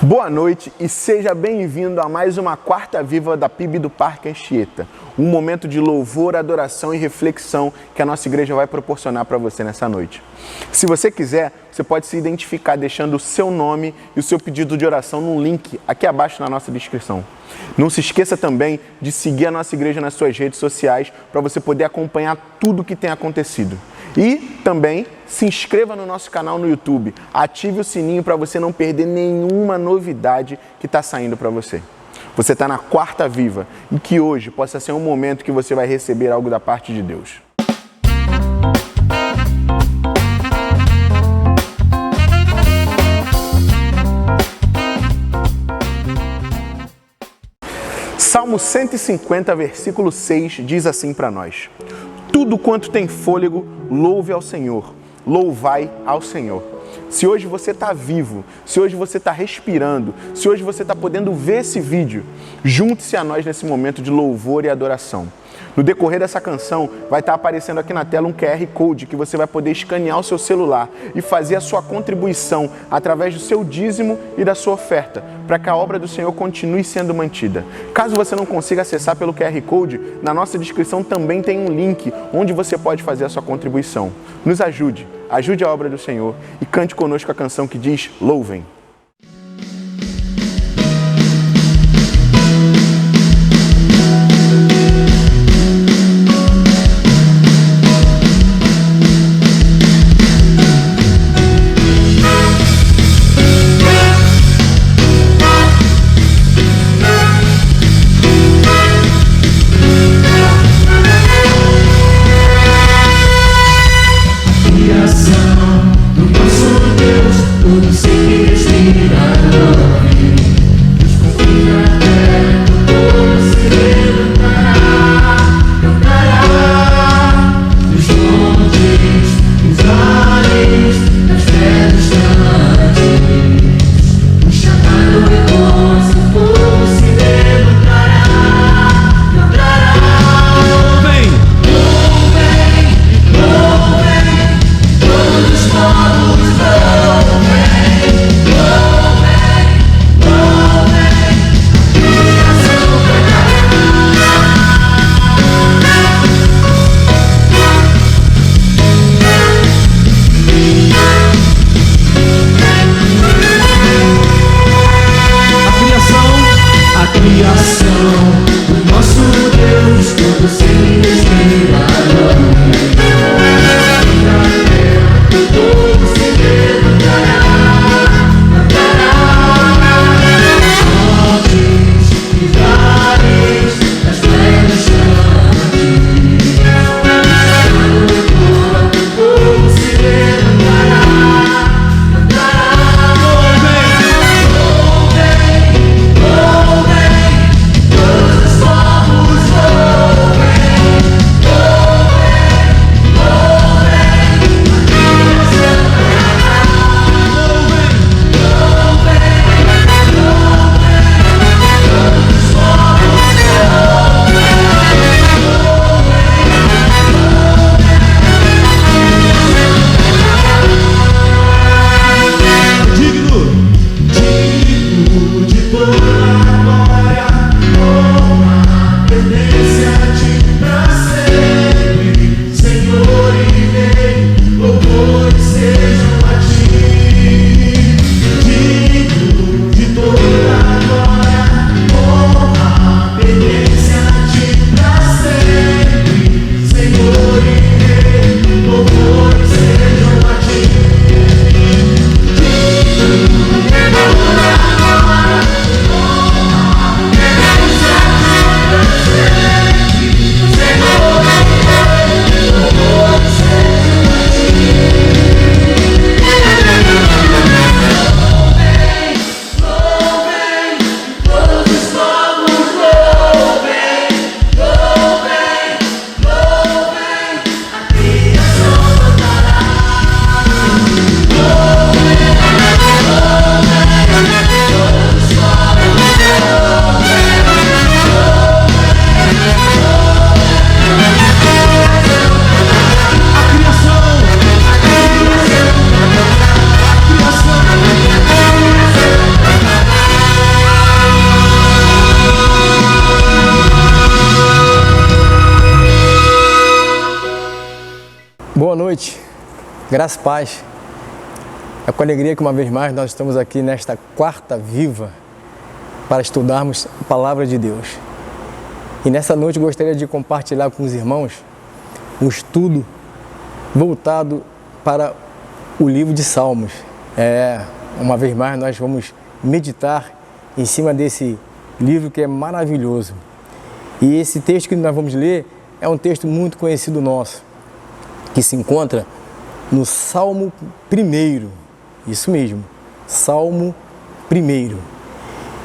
Boa noite e seja bem-vindo a mais uma Quarta Viva da PIB do Parque Anchieta. Um momento de louvor, adoração e reflexão que a nossa igreja vai proporcionar para você nessa noite. Se você quiser, você pode se identificar deixando o seu nome e o seu pedido de oração no link aqui abaixo na nossa descrição. Não se esqueça também de seguir a nossa igreja nas suas redes sociais para você poder acompanhar tudo o que tem acontecido. E também se inscreva no nosso canal no YouTube, ative o sininho para você não perder nenhuma novidade que está saindo para você. Você está na Quarta Viva e que hoje possa ser um momento que você vai receber algo da parte de Deus. Salmo 150, versículo 6 diz assim para nós: tudo quanto tem fôlego, louve ao Senhor, louvai ao Senhor. Se hoje você está vivo, se hoje você está respirando, se hoje você está podendo ver esse vídeo, junte-se a nós nesse momento de louvor e adoração. No decorrer dessa canção, vai estar aparecendo aqui na tela um QR Code que você vai poder escanear o seu celular e fazer a sua contribuição através do seu dízimo e da sua oferta, para que a obra do Senhor continue sendo mantida. Caso você não consiga acessar pelo QR Code, na nossa descrição também tem um link onde você pode fazer a sua contribuição. Nos ajude, ajude a obra do Senhor e cante conosco a canção que diz Louvem. Do nosso Deus, tudo se Boa noite, graça e paz. É com alegria que uma vez mais nós estamos aqui nesta quarta viva para estudarmos a Palavra de Deus. E nessa noite gostaria de compartilhar com os irmãos um estudo voltado para o livro de Salmos. Uma vez mais nós vamos meditar em cima desse livro que é maravilhoso. E esse texto que nós vamos ler é um texto muito conhecido nosso, que se encontra no Salmo 1, isso mesmo, Salmo 1.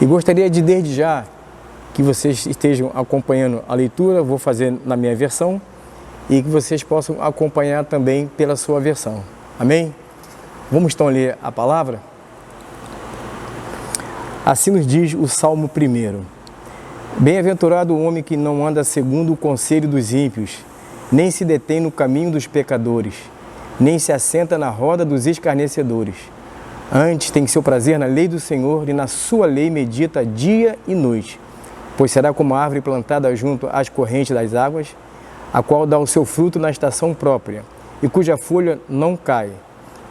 E gostaria de, desde já, que vocês estejam acompanhando a leitura, vou fazer na minha versão, e que vocês possam acompanhar também pela sua versão. Amém? Vamos então ler a palavra? Assim nos diz o Salmo 1. Bem-aventurado o homem que não anda segundo o conselho dos ímpios, nem se detém no caminho dos pecadores, nem se assenta na roda dos escarnecedores. Antes tem seu prazer na lei do Senhor, e na sua lei medita dia e noite. Pois será como a árvore plantada junto às correntes das águas, a qual dá o seu fruto na estação própria, e cuja folha não cai,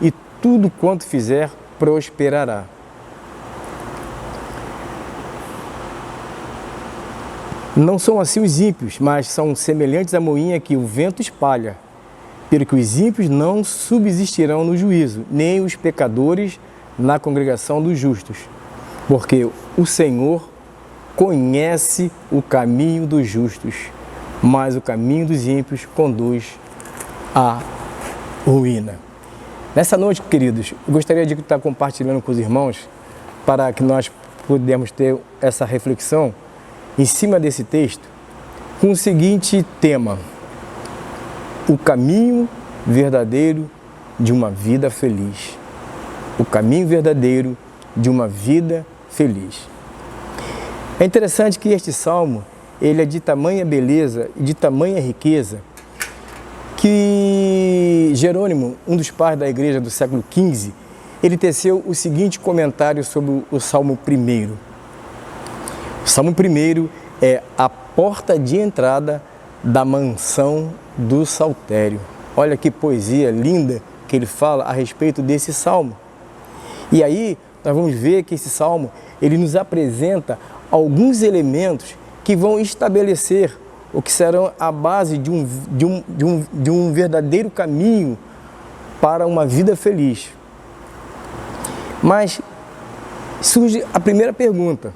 e tudo quanto fizer prosperará. Não são assim os ímpios, mas são semelhantes à moinha que o vento espalha. Pelo que os ímpios não subsistirão no juízo, nem os pecadores na congregação dos justos. Porque o Senhor conhece o caminho dos justos, mas o caminho dos ímpios conduz à ruína. Nessa noite, queridos, eu gostaria de estar compartilhando com os irmãos para que nós pudéssemos ter essa reflexão em cima desse texto, com o seguinte tema: o caminho verdadeiro de uma vida feliz. O caminho verdadeiro de uma vida feliz. É interessante que este salmo, ele é de tamanha beleza e de tamanha riqueza, que Jerônimo, um dos pais da igreja do século XV, ele teceu o seguinte comentário sobre o Salmo 1. O Salmo 1 é a porta de entrada da mansão do saltério. Olha que poesia linda que ele fala a respeito desse salmo. E aí nós vamos ver que esse salmo, ele nos apresenta alguns elementos que vão estabelecer o que serão a base de um verdadeiro caminho para uma vida feliz. Mas surge a primeira pergunta: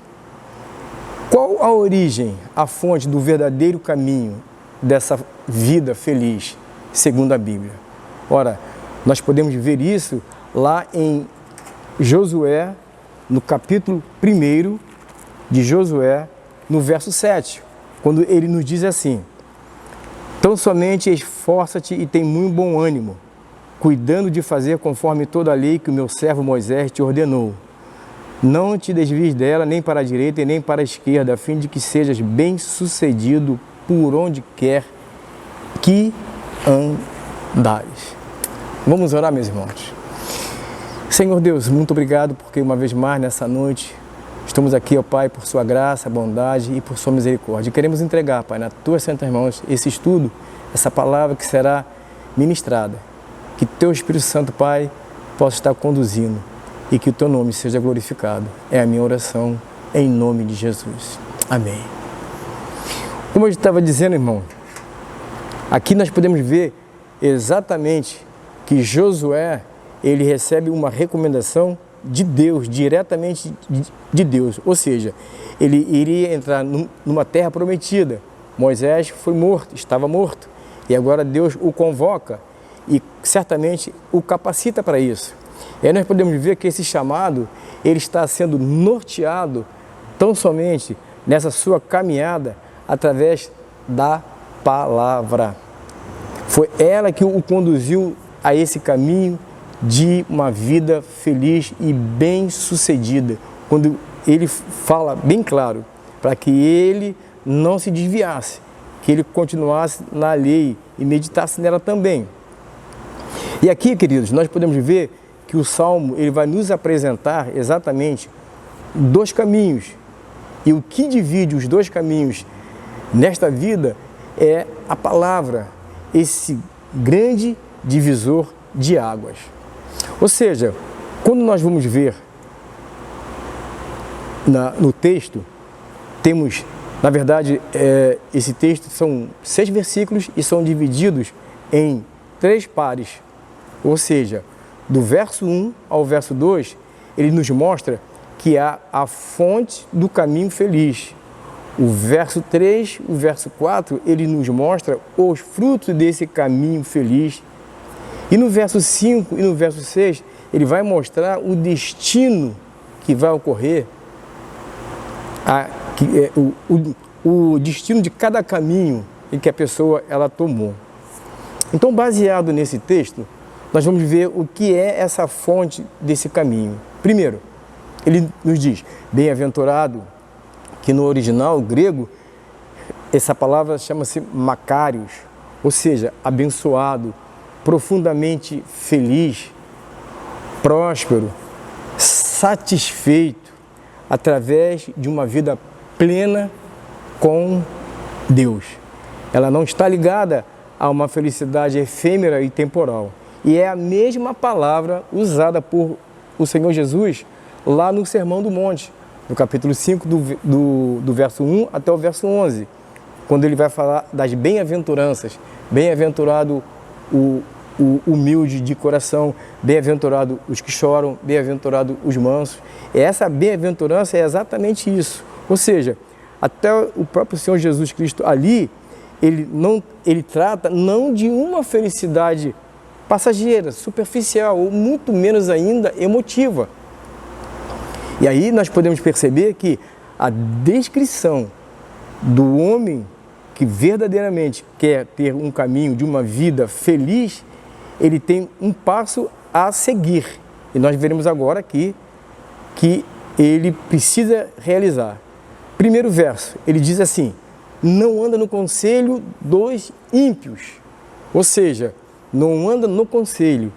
qual a origem, a fonte do verdadeiro caminho dessa vida feliz, segundo a Bíblia? Ora, nós podemos ver isso lá em Josué, no capítulo 1 de Josué, no verso 7, quando ele nos diz assim: tão somente esforça-te e tem muito bom ânimo, cuidando de fazer conforme toda a lei que o meu servo Moisés te ordenou. Não te desvies dela nem para a direita e nem para a esquerda, a fim de que sejas bem-sucedido por onde quer que andares. Vamos orar, meus irmãos. Senhor Deus, muito obrigado porque uma vez mais nessa noite estamos aqui, ó Pai, por sua graça, bondade e por sua misericórdia. Queremos entregar, Pai, nas tuas santas mãos esse estudo, essa palavra que será ministrada. Que teu Espírito Santo, Pai, possa estar conduzindo e que o teu nome seja glorificado. É a minha oração em nome de Jesus. Amém. Como eu estava dizendo, irmão, aqui nós podemos ver exatamente que Josué, ele recebe uma recomendação de Deus, diretamente de Deus. Ou seja, ele iria entrar numa terra prometida. Moisés foi morto, estava morto. E agora Deus o convoca e certamente o capacita para isso. E aí nós podemos ver que esse chamado, ele está sendo norteado tão somente nessa sua caminhada através da palavra. Foi ela que o conduziu a esse caminho de uma vida feliz e bem-sucedida, quando ele fala bem claro, para que ele não se desviasse, que ele continuasse na lei e meditasse nela também. E aqui, queridos, nós podemos ver que o Salmo, ele vai nos apresentar exatamente dois caminhos. E o que divide os dois caminhos nesta vida é a palavra, esse grande divisor de águas. Ou seja, quando nós vamos ver no texto, temos, na verdade, esse texto são 6 versículos e são divididos em 3 pares. Ou seja, do verso 1 ao verso 2, ele nos mostra que há a fonte do caminho feliz. O verso 3, o verso 4, ele nos mostra os frutos desse caminho feliz. E no verso 5 e no verso 6, ele vai mostrar o destino que vai ocorrer, o destino de cada caminho em que a pessoa ela tomou. Então, baseado nesse texto, nós vamos ver o que é essa fonte desse caminho. Primeiro, ele nos diz, bem-aventurado, que no original grego, essa palavra chama-se Makarios, ou seja, abençoado, profundamente feliz, próspero, satisfeito, através de uma vida plena com Deus. Ela não está ligada a uma felicidade efêmera e temporal. E é a mesma palavra usada por o Senhor Jesus lá no Sermão do Monte, no capítulo 5, do verso 1 até o verso 11, quando ele vai falar das bem-aventuranças. Bem-aventurado o humilde de coração, bem-aventurado os que choram, bem-aventurado os mansos. Essa bem-aventurança é exatamente isso. Ou seja, até o próprio Senhor Jesus Cristo ali, ele trata não de uma felicidade passageira, superficial, ou muito menos ainda emotiva. E aí nós podemos perceber que a descrição do homem que verdadeiramente quer ter um caminho de uma vida feliz, ele tem um passo a seguir. E nós veremos agora aqui que ele precisa realizar. Primeiro verso, ele diz assim, não anda no conselho dos ímpios. Ou seja, não anda no conselho.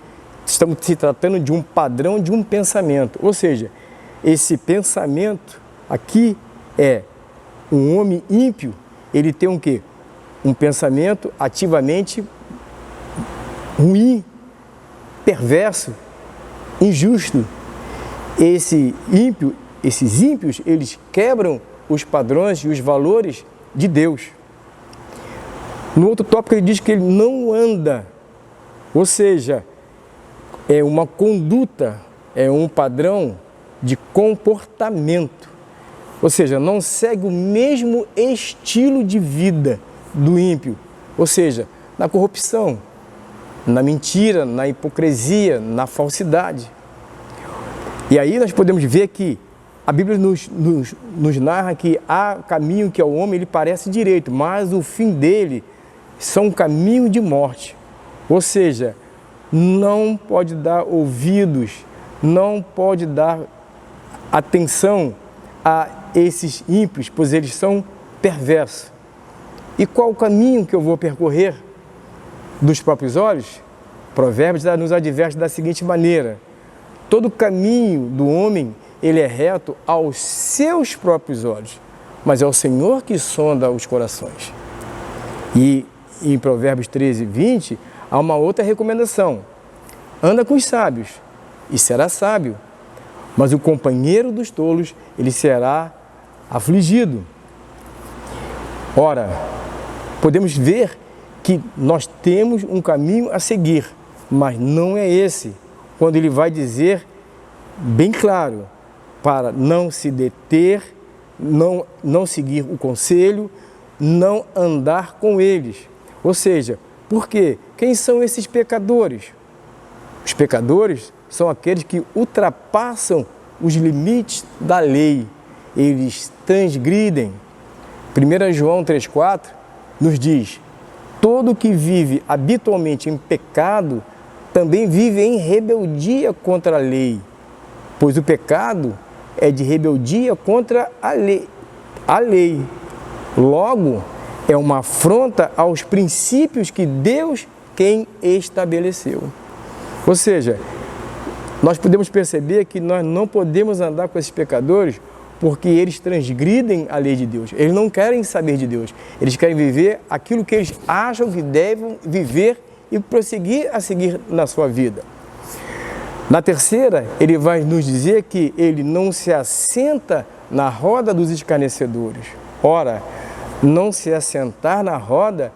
Estamos se tratando de um padrão, de um pensamento. Ou seja, esse pensamento aqui é um homem ímpio, ele tem um quê? Um pensamento ativamente ruim, perverso, injusto. Esses ímpios, eles quebram os padrões e os valores de Deus. No outro tópico ele diz que ele não anda, ou seja, é uma conduta, é um padrão de comportamento, ou seja, não segue o mesmo estilo de vida do ímpio, ou seja, na corrupção, na mentira, na hipocrisia, na falsidade. E aí nós podemos ver que a Bíblia nos narra que há caminho que ao homem ele parece direito, mas o fim dele são um caminho de morte. Ou seja, não pode dar ouvidos, não pode dar atenção a esses ímpios, pois eles são perversos. E qual o caminho que eu vou percorrer dos próprios olhos? Provérbios nos adverte da seguinte maneira, todo caminho do homem, ele é reto aos seus próprios olhos, mas é o Senhor que sonda os corações. E em Provérbios 13, 20, há uma outra recomendação, anda com os sábios e será sábio, mas o companheiro dos tolos, ele será afligido. Ora, podemos ver que nós temos um caminho a seguir, mas não é esse, quando ele vai dizer bem claro, para não se deter, não seguir o conselho, não andar com eles. Ou seja, por quê? Quem são esses pecadores? Os pecadores são aqueles que ultrapassam os limites da lei, eles transgridem. 1 João 3,4 nos diz, todo que vive habitualmente em pecado, também vive em rebeldia contra a lei, pois o pecado é de rebeldia contra a lei. Logo, é uma afronta aos princípios que Deus quem estabeleceu. Ou seja, nós podemos perceber que nós não podemos andar com esses pecadores porque eles transgridem a lei de Deus. Eles não querem saber de Deus. Eles querem viver aquilo que eles acham que devem viver e prosseguir a seguir na sua vida. Na terceira, ele vai nos dizer que ele não se assenta na roda dos escarnecedores. Ora, não se assentar na roda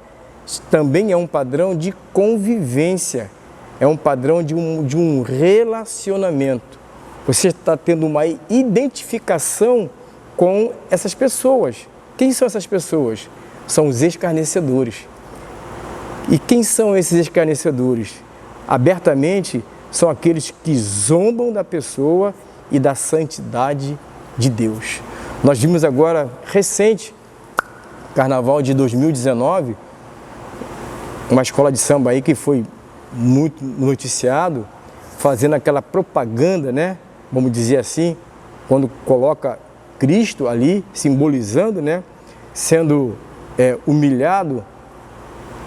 também é um padrão de convivência, é um padrão de um relacionamento. Você está tendo uma identificação com essas pessoas. Quem são essas pessoas? São os escarnecedores. E quem são esses escarnecedores? Abertamente, são aqueles que zombam da pessoa e da santidade de Deus. Nós vimos agora, recente, Carnaval de 2019, uma escola de samba aí que foi muito noticiado, fazendo aquela propaganda, né? Vamos dizer assim, quando coloca Cristo ali, simbolizando, né? Sendo humilhado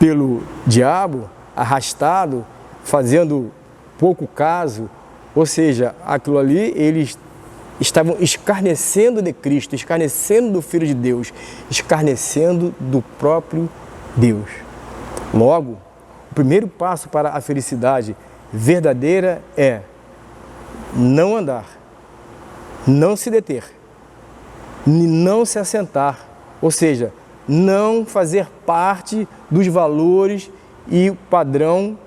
pelo diabo, arrastado, fazendo pouco caso, ou seja, aquilo ali eles estavam escarnecendo de Cristo, escarnecendo do Filho de Deus, escarnecendo do próprio Deus. Logo, o primeiro passo para a felicidade verdadeira é não andar, não se deter, não se assentar, ou seja, não fazer parte dos valores e o padrão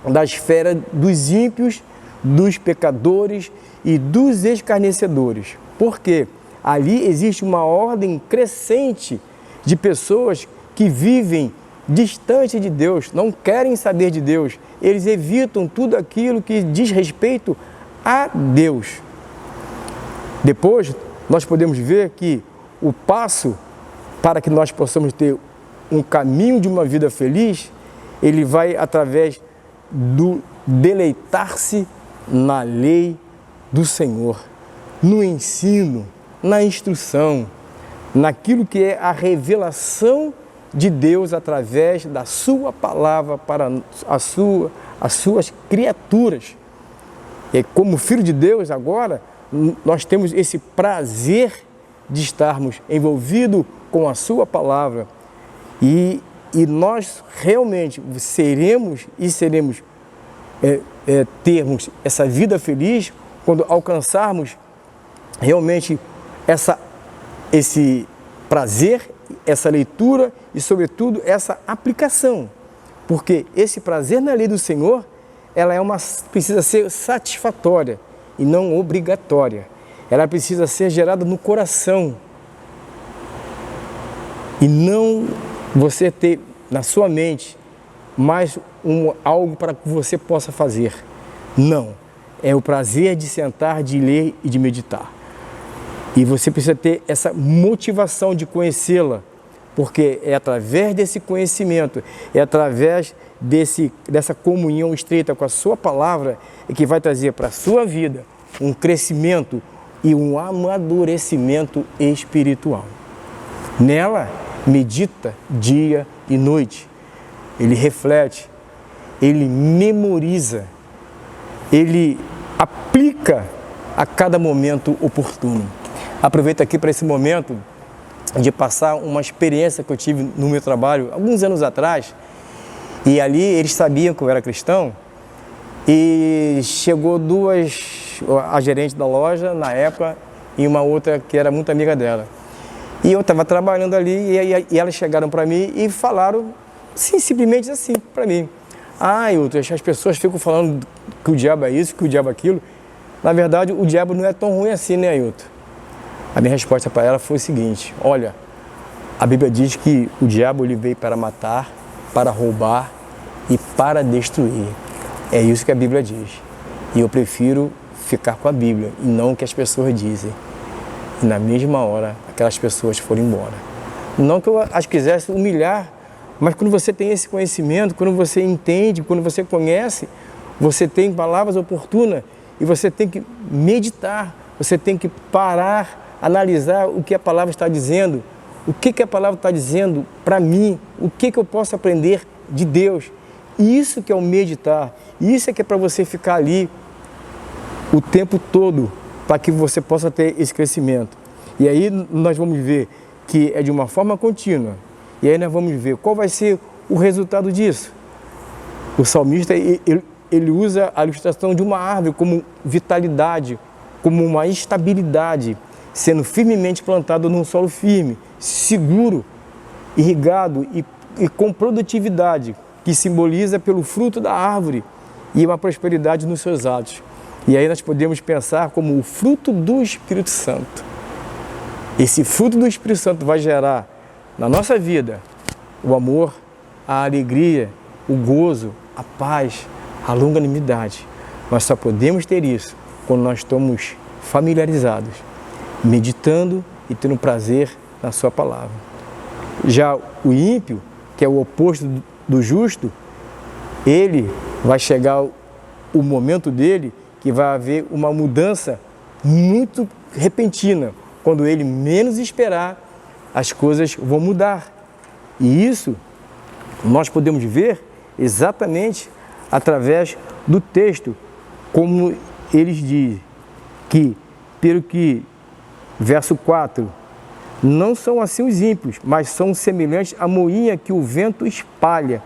da esfera dos ímpios, dos pecadores e dos escarnecedores. Porque ali existe uma ordem crescente de pessoas que vivem distante de Deus, não querem saber de Deus, eles evitam tudo aquilo que diz respeito a Deus. Depois, nós podemos ver que o passo para que nós possamos ter um caminho de uma vida feliz, ele vai através do deleitar-se na lei do Senhor, no ensino, na instrução, naquilo que é a revelação de Deus através da sua palavra para as suas criaturas. E como filho de Deus agora, nós temos esse prazer de estarmos envolvidos com a sua palavra e nós realmente seremos termos essa vida feliz quando alcançarmos realmente esse prazer, essa leitura e, sobretudo, essa aplicação. Porque esse prazer na lei do Senhor, ela precisa ser satisfatória e não obrigatória. Ela precisa ser gerada no coração e não você ter na sua mente mais algo para que você possa fazer. Não. É o prazer de sentar, de ler e de meditar. E você precisa ter essa motivação de conhecê-la, porque é através desse conhecimento, é através dessa comunhão estreita com a sua palavra que vai trazer para a sua vida um crescimento e um amadurecimento espiritual. Nela, medita dia e noite. Ele reflete, ele memoriza, ele aplica a cada momento oportuno. Aproveito aqui para esse momento de passar uma experiência que eu tive no meu trabalho alguns anos atrás. E ali eles sabiam que eu era cristão e chegou a gerente da loja na época e uma outra que era muito amiga dela. E eu estava trabalhando ali e elas chegaram para mim e falaram simplesmente assim para mim: ah, Hilton, as pessoas ficam falando que o diabo é isso, que o diabo é aquilo. Na verdade, o diabo não é tão ruim assim, né, Hilton? A minha resposta para ela foi o seguinte: olha, a Bíblia diz que o diabo ele veio para matar, para roubar e para destruir. É isso que a Bíblia diz. E eu prefiro ficar com a Bíblia e não o que as pessoas dizem. E na mesma hora, aquelas pessoas foram embora. Não que eu as quisesse humilhar, mas quando você tem esse conhecimento, quando você entende, quando você conhece, você tem palavras oportunas e você tem que meditar, você tem que parar, analisar o que a palavra está dizendo, o que a palavra está dizendo para mim, o que eu posso aprender de Deus. Isso que é o meditar, isso é que é para você ficar ali o tempo todo, para que você possa ter esse crescimento. E aí nós vamos ver que é de uma forma contínua. E aí nós vamos ver qual vai ser o resultado disso. O salmista, ele usa a ilustração de uma árvore como vitalidade, como uma estabilidade, sendo firmemente plantado num solo firme, seguro, irrigado e com produtividade, que simboliza pelo fruto da árvore e uma prosperidade nos seus atos. E aí nós podemos pensar como o fruto do Espírito Santo. Esse fruto do Espírito Santo vai gerar na nossa vida o amor, a alegria, o gozo, a paz, a longanimidade. Nós só podemos ter isso quando nós estamos familiarizados, meditando e tendo prazer na sua palavra. Já o ímpio, que é o oposto do justo, ele vai chegar o momento dele que vai haver uma mudança muito repentina. Quando ele menos esperar, as coisas vão mudar. E isso nós podemos ver exatamente através do texto, como eles dizem, que, pelo que, verso 4, não são assim os ímpios, mas são semelhantes à moinha que o vento espalha,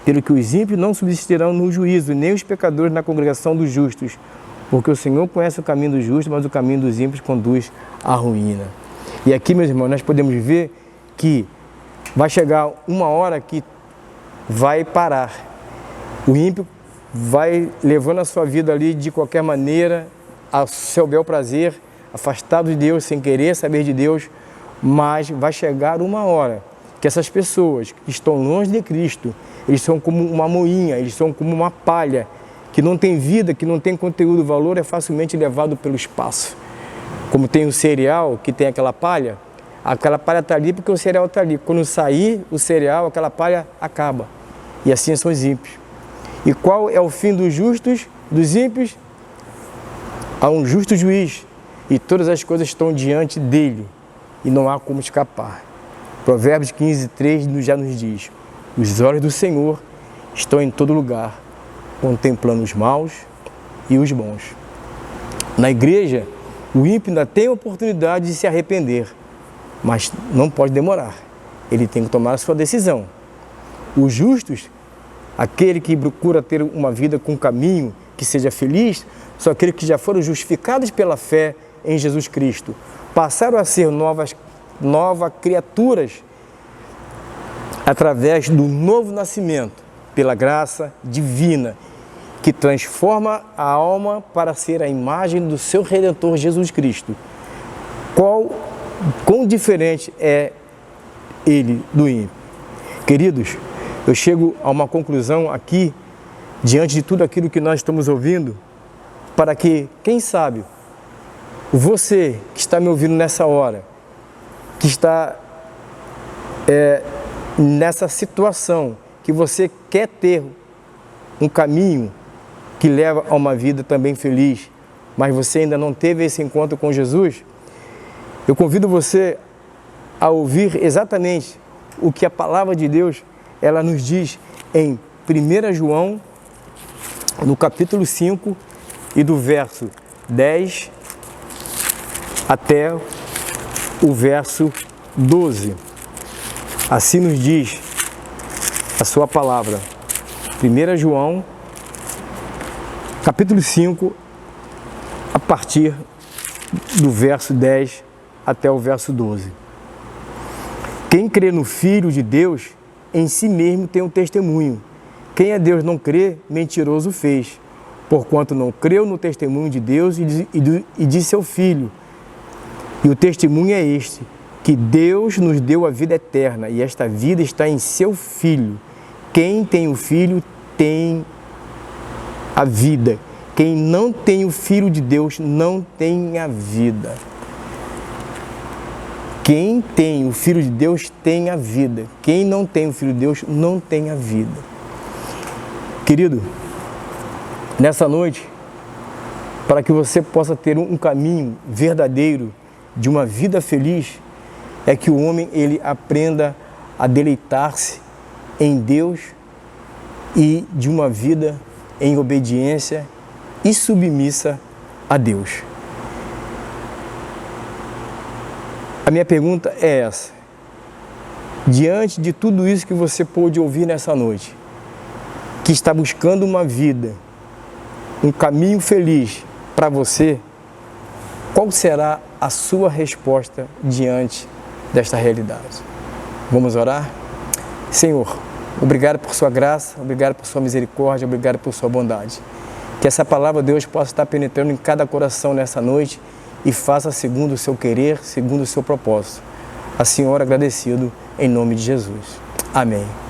pelo que os ímpios não subsistirão no juízo, nem os pecadores na congregação dos justos, porque o Senhor conhece o caminho dos justos, mas o caminho dos ímpios conduz à ruína. E aqui, meus irmãos, nós podemos ver que vai chegar uma hora que vai parar. O ímpio vai levando a sua vida ali de qualquer maneira, ao seu bel prazer, afastado de Deus, sem querer saber de Deus, mas vai chegar uma hora que essas pessoas que estão longe de Cristo, eles são como uma moinha, eles são como uma palha, que não tem vida, que não tem conteúdo, valor, é facilmente levado pelo espaço. Como tem o cereal, que tem aquela palha está ali porque o cereal está ali. Quando sair o cereal, aquela palha acaba. E assim são os ímpios. E qual é o fim dos justos, dos ímpios? Há um justo juiz, e todas as coisas estão diante dele, e não há como escapar. Provérbios 15:3 já nos diz: os olhos do Senhor estão em todo lugar, contemplando os maus e os bons. Na igreja, o ímpio ainda tem a oportunidade de se arrepender, mas não pode demorar. Ele tem que tomar a sua decisão. Os justos, aquele que procura ter uma vida com caminho que seja feliz, são aqueles que já foram justificados pela fé em Jesus Cristo. Passaram a ser novas criaturas através do novo nascimento, pela graça divina, que transforma a alma para ser a imagem do seu Redentor Jesus Cristo. Quão diferente é ele do ímpio? Queridos, eu chego a uma conclusão aqui, diante de tudo aquilo que nós estamos ouvindo, para que, quem sabe, você que está me ouvindo nessa hora, que está nessa situação, que você quer ter um caminho que leva a uma vida também feliz, mas você ainda não teve esse encontro com Jesus, eu convido você a ouvir exatamente o que a palavra de Deus ela nos diz em 1 João, no capítulo 5, e do verso 10 até o verso 12. Assim nos diz a sua palavra. 1 João, capítulo 5, a partir do verso 10 até o verso 12. Quem crê no Filho de Deus, em si mesmo tem um testemunho. Quem a Deus não crê, mentiroso fez, porquanto não creu no testemunho de Deus e de seu Filho. E o testemunho é este, que Deus nos deu a vida eterna, e esta vida está em seu Filho. Quem tem o Filho tem a vida. Quem não tem o Filho de Deus não tem a vida. Quem tem o Filho de Deus tem a vida. Quem não tem o Filho de Deus não tem a vida. Querido, nessa noite, para que você possa ter um caminho verdadeiro de uma vida feliz, é que o homem ele aprenda a deleitar-se em Deus e de uma vida em obediência e submissa a Deus. A minha pergunta é essa: diante de tudo isso que você pôde ouvir nessa noite, que está buscando uma vida, um caminho feliz para você, qual será a sua resposta diante desta realidade? Vamos orar? Senhor, obrigado por sua graça, obrigado por sua misericórdia, obrigado por sua bondade. Que essa palavra, Deus, possa estar penetrando em cada coração nessa noite e faça segundo o seu querer, segundo o seu propósito. A Senhora agradecido em nome de Jesus. Amém.